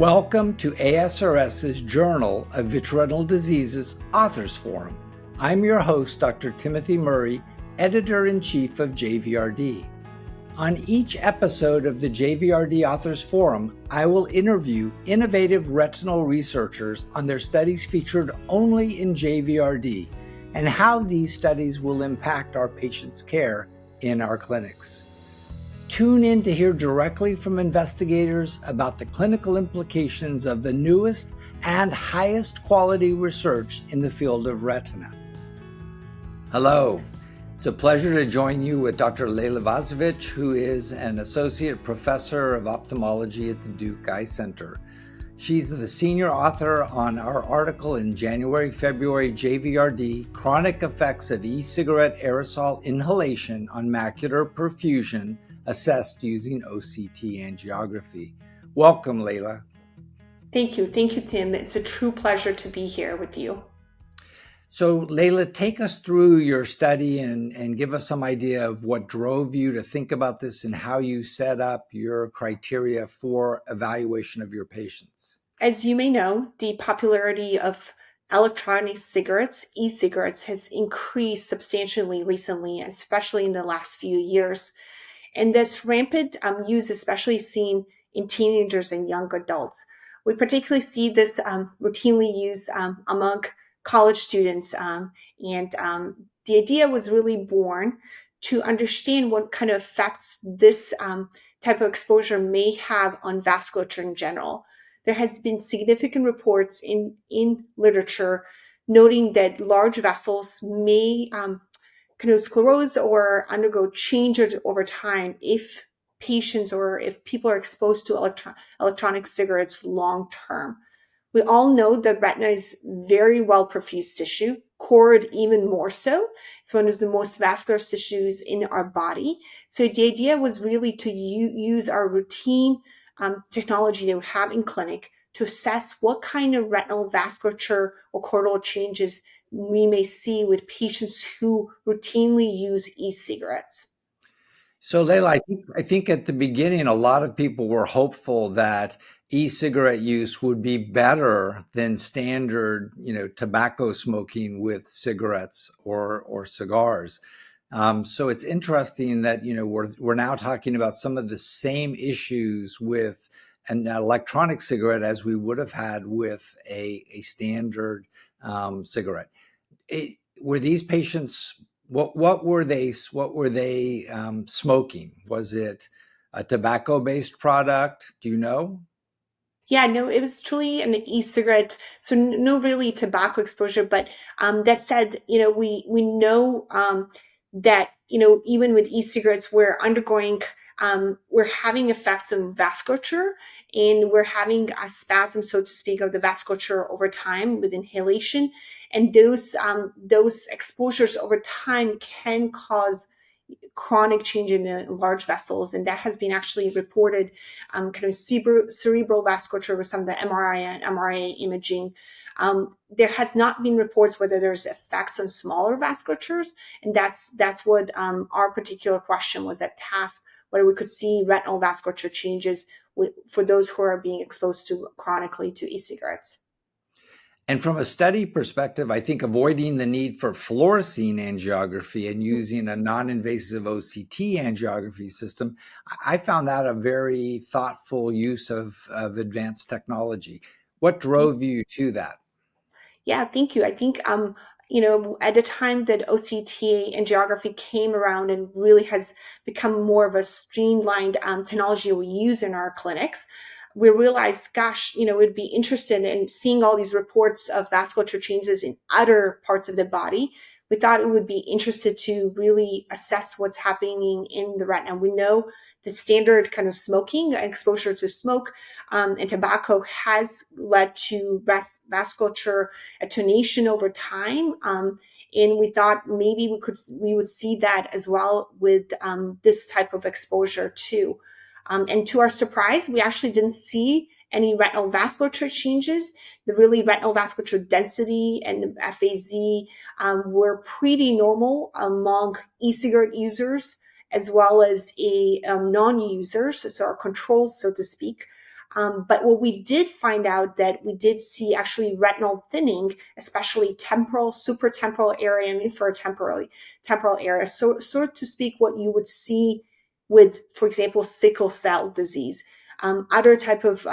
Welcome to ASRS's Journal of Vitreoretinal Diseases Authors Forum. I'm your host, Dr. Timothy Murray, Editor-in-Chief of JVRD. On each episode of the JVRD Authors Forum, I will interview innovative retinal researchers on their studies featured only in JVRD and how these studies will impact our patients' care in our clinics. Tune in to hear directly from investigators about the clinical implications of the newest and highest quality research in the field of retina. Hello, it's a pleasure to join you with Dr. Lejla Vajzovic, who is an associate professor of ophthalmology at the Duke Eye Center. She's the senior author on our article in January-February JVRD, Chronic Effects of E-Cigarette Aerosol Inhalation on Macular Perfusion, assessed using OCTA angiography. Welcome, Lejla. Thank you, Tim. It's a true pleasure to be here with you. So, Lejla, take us through your study and give us some idea of what drove you to think about this and how you set up your criteria for evaluation of your patients. As you may know, the popularity of electronic cigarettes, e-cigarettes, has increased substantially recently, especially in the last few years. And this rampant use, especially seen in teenagers and young adults. We particularly see this routinely used among college students. The idea was really born to understand what kind of effects this type of exposure may have on vasculature in general. There has been significant reports in literature noting that large vessels may kind of sclerose or undergo changes over time if patients or if people are exposed to electronic cigarettes long term. We all know that retina is very well perfused tissue, cord even more so. It's one of the most vascular tissues in our body. So the idea was really to use our routine technology that we have in clinic to assess what kind of retinal vasculature or choroidal changes we may see with patients who routinely use e-cigarettes. So, Lejla, I think at the beginning, a lot of people were hopeful that e-cigarette use would be better than standard, tobacco smoking with cigarettes or cigars. So it's interesting that, we're now talking about some of the same issues with an electronic cigarette as we would have had with a standard cigarette. Were these patients, what were they smoking? Was it a tobacco-based product? Do you know? Yeah, no, it was truly an e-cigarette, so no really tobacco exposure. But that said, we know that even with e-cigarettes, we're having effects on vasculature, and we're having a spasm, so to speak, of the vasculature over time with inhalation, and those exposures over time can cause chronic change in the large vessels, and that has been actually reported kind of cerebral vasculature with some of the MRI and MRA imaging. There has not been reports whether there's effects on smaller vasculatures, and that's what our particular question was at task, whether we could see retinal vasculature changes for those who are being exposed to chronically to e-cigarettes. And from a study perspective, I think avoiding the need for fluorescein angiography and using a non-invasive OCT angiography system, I found that a very thoughtful use of advanced technology. What drove you to that? Yeah, thank you. I think, at the time that OCTA angiography came around and really has become more of a streamlined technology we use in our clinics, we realized, gosh, we'd be interested in seeing all these reports of vasculature changes in other parts of the body. We thought it would be interested to really assess what's happening in the retina. We know that standard kind of smoking, exposure to smoke and tobacco has led to vasculature attenuation over time. And we thought maybe we would see that as well with this type of exposure too. And to our surprise, we actually didn't see any retinal vasculature changes. The really retinal vasculature density and FAZ were pretty normal among e-cigarette users as well as non-users, so our controls, so to speak. But what we did find out that we did see actually retinal thinning, especially temporal, supratemporal area and temporal area. So to speak, what you would see with, for example, sickle cell disease, other type of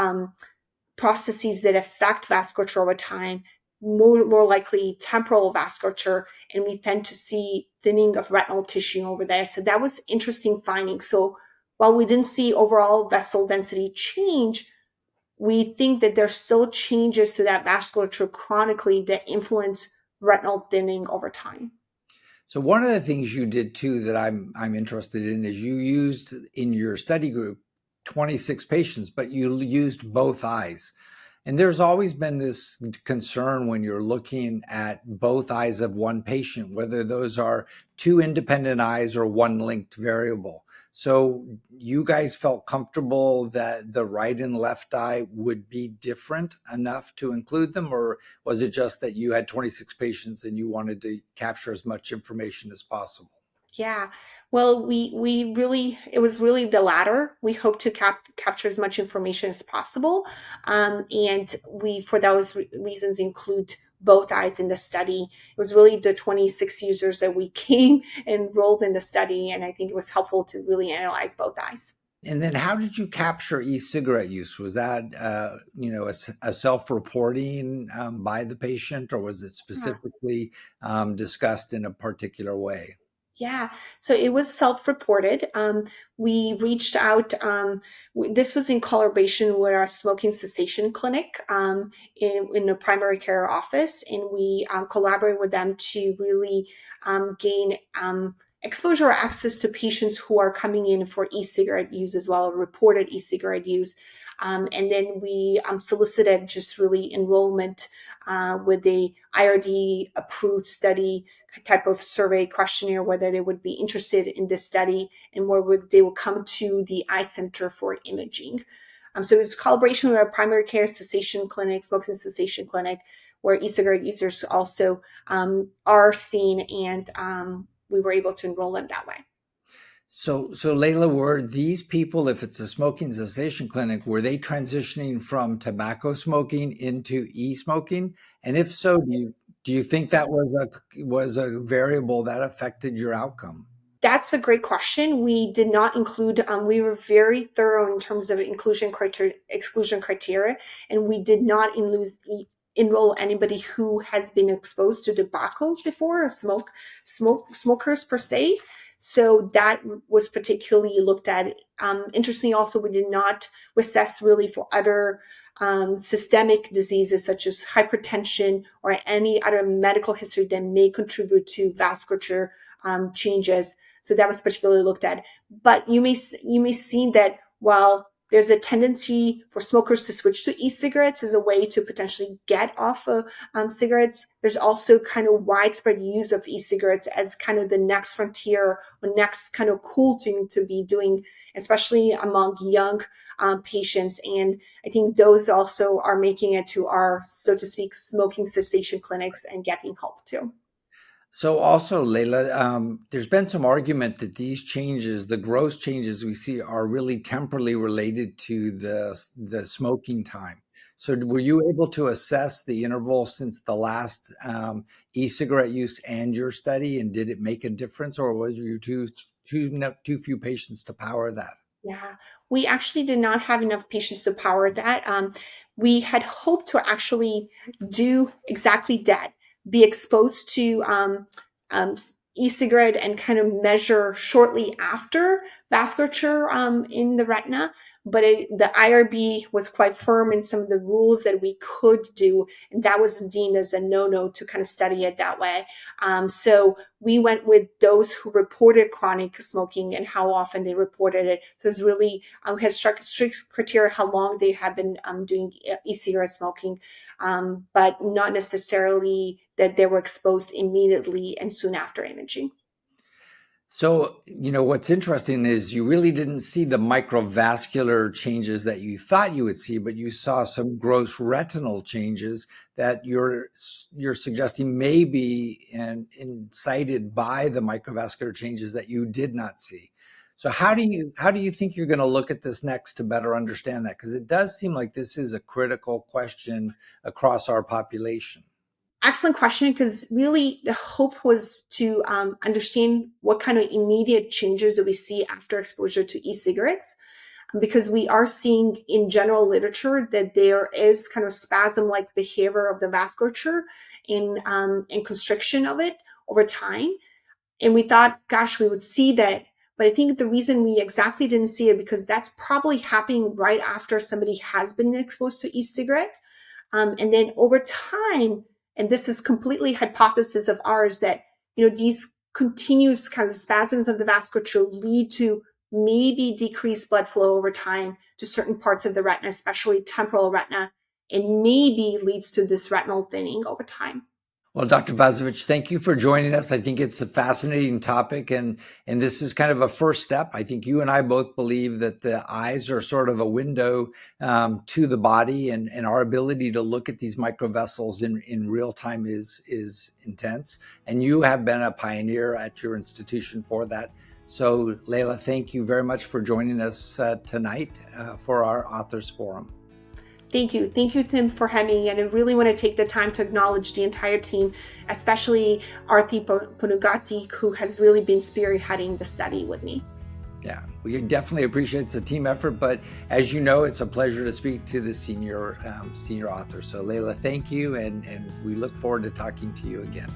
processes that affect vasculature over time, more likely temporal vasculature, and we tend to see thinning of retinal tissue over there. So that was interesting finding. So while we didn't see overall vessel density change, we think that there's still changes to that vasculature chronically that influence retinal thinning over time. So one of the things you did too that I'm interested in is you used in your study group 26 patients, but you used both eyes. And there's always been this concern when you're looking at both eyes of one patient, whether those are two independent eyes or one linked variable. So you guys felt comfortable that the right and left eye would be different enough to include them, or was it just that you had 26 patients and you wanted to capture as much information as possible? Yeah. Well, we really, it was really the latter. We hope to capture as much information as possible. And we, for those reasons, include both eyes in the study. It was really the 26 users that we came enrolled in the study. And I think it was helpful to really analyze both eyes. And then how did you capture e-cigarette use? Was that, a self-reporting by the patient, or was it specifically discussed in a particular way? Yeah, so it was self-reported. We reached out. This was in collaboration with our smoking cessation clinic in a primary care office, and we collaborated with them to really gain exposure or access to patients who are coming in for e-cigarette use as well, reported e-cigarette use. And then we solicited just really enrollment with the IRD approved study type of survey questionnaire, whether they would be interested in this study and they would come to the eye center for imaging. So it was a collaboration with our primary care cessation clinic, smoking cessation clinic, where e-cigarette users also are seen, and we were able to enroll them that way. So Lejla, were these people, if it's a smoking cessation clinic, were they transitioning from tobacco smoking into e-smoking? And if so, do you think that was a variable that affected your outcome? That's a great question. We did not include, we were very thorough in terms of exclusion criteria, and we did not enroll anybody who has been exposed to tobacco before or smokers per se. So that was particularly looked at. Interestingly, also, we did not assess really for other systemic diseases such as hypertension or any other medical history that may contribute to vasculature changes. So that was particularly looked at. But you may see that while there's a tendency for smokers to switch to e-cigarettes as a way to potentially get off of cigarettes, there's also kind of widespread use of e-cigarettes as kind of the next frontier or next kind of cool thing to be doing, especially among young patients. And I think those also are making it to our, so to speak, smoking cessation clinics and getting help too. So also, Lejla, there's been some argument that these changes, the gross changes we see, are really temporally related to the smoking time. So were you able to assess the interval since the last e-cigarette use and your study, and did it make a difference, or was you too few patients to power that? Yeah, we actually did not have enough patients to power that. We had hoped to actually do exactly that, be exposed to um, e-cigarette and kind of measure shortly after vasculature in the retina. But the IRB was quite firm in some of the rules that we could do, and that was deemed as a no-no to kind of study it that way. So we went with those who reported chronic smoking and how often they reported it. So it's really has strict criteria how long they have been doing e-cigarette smoking, but not necessarily that they were exposed immediately and soon after imaging. So, what's interesting is you really didn't see the microvascular changes that you thought you would see, but you saw some gross retinal changes that you're suggesting may be incited by the microvascular changes that you did not see. So how do you think you're going to look at this next to better understand that? Because it does seem like this is a critical question across our population. Excellent question, because really the hope was to understand what kind of immediate changes do we see after exposure to e-cigarettes, because we are seeing in general literature that there is kind of spasm-like behavior of the vasculature and constriction of it over time. And we thought, gosh, we would see that. But I think the reason we exactly didn't see it, because that's probably happening right after somebody has been exposed to e-cigarette. And then over time, and this is completely hypothesis of ours, that these continuous kind of spasms of the vasculature lead to maybe decreased blood flow over time to certain parts of the retina, especially temporal retina, and maybe leads to this retinal thinning over time. Well, Dr. Vajzovic, thank you for joining us. I think it's a fascinating topic, and this is kind of a first step. I think you and I both believe that the eyes are sort of a window to the body, and our ability to look at these microvessels in real time is intense. And you have been a pioneer at your institution for that. So, Lejla, thank you very much for joining us tonight for our Authors Forum. Thank you. Thank you, Tim, for having me. And I really want to take the time to acknowledge the entire team, especially Arthi Punugati, who has really been spearheading the study with me. Yeah, we definitely appreciate it's a team effort, but as you know, it's a pleasure to speak to the senior author. So Lejla, thank you, and we look forward to talking to you again.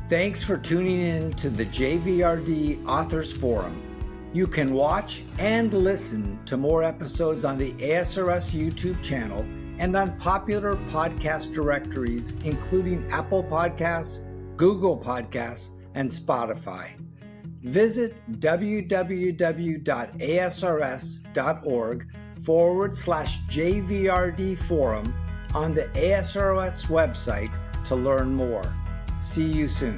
Thanks for tuning in to the JVRD Authors Forum. You can watch and listen to more episodes on the ASRS YouTube channel and on popular podcast directories, including Apple Podcasts, Google Podcasts, and Spotify. Visit www.asrs.org/JVRD forum on the ASRS website to learn more. See you soon.